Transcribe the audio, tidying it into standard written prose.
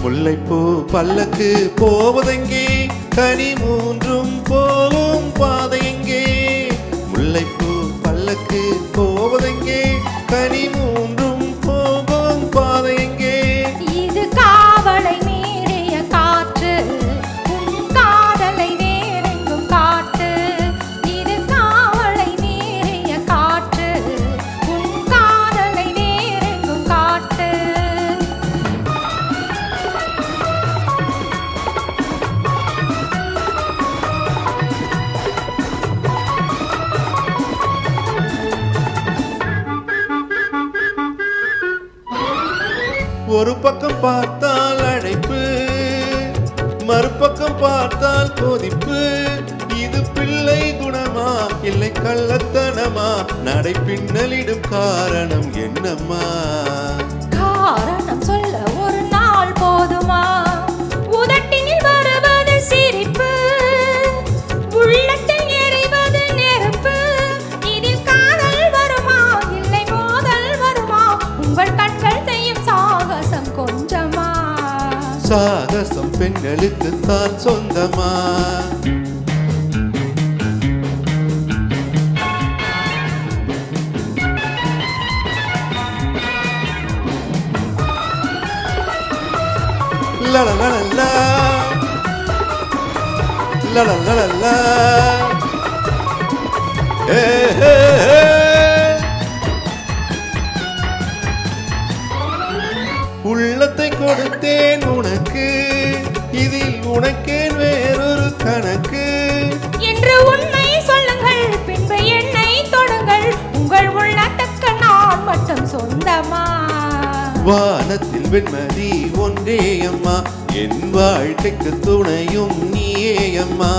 முல்லைப்பூ பல்லக்கு போவதெங்கே கனி மூன்றும் போகும் பாதையெங்கே முல்லைப்பூ பல்லக்கு போவதெங்கே கனி மூன்றும் போகும் பாதையெங்கே இது காவலை மீறிய காற்று உன் காதலை வேறெங்கும் காட்டு இது காவலை மீறிய காற்று உன் காதலை வேறெங்கும் காட்டு ஒரு பக்கம் பார்த்தால் அழைப்பு மறுபக்கம் பார்த்தால் கொதிப்பு இது பிள்ளை குணமா இல்லை கள்ளத்தனமா நடை பின்னலிடும் காரணம் என்னம்மா காரணம் சொல்ல ஒரு நாள் போதுமா உதட்டினில் வருவது சிரிப்பு உள்ளத்தில் எரிவது நெருப்பு இதில் காதல் வருமா இல்லை மோதல் வருமா உங்கள் கண்கள் செய்யும் சாகசம் கொஞ்சமா சாகசம் பெண்களுக்கு தான் சொந்தமா la la la la la la la la la hey, hey, hey. உள்ளத்தை கொடுத்தேன் உனக்கு இதில் உனக்கேன் வேறொரு கணக்கு என்று உண்மை சொல்லுங்கள் பின்பு என்னை தொடுங்கள் உங்கள் உள்ளத்துக்கு நான் மட்டும் சொந்தமா வானத்தில் வெண்மதி ஒன்றே அம்மா என் வாழ்க்கைக்கு துணையும் நீயே அம்மா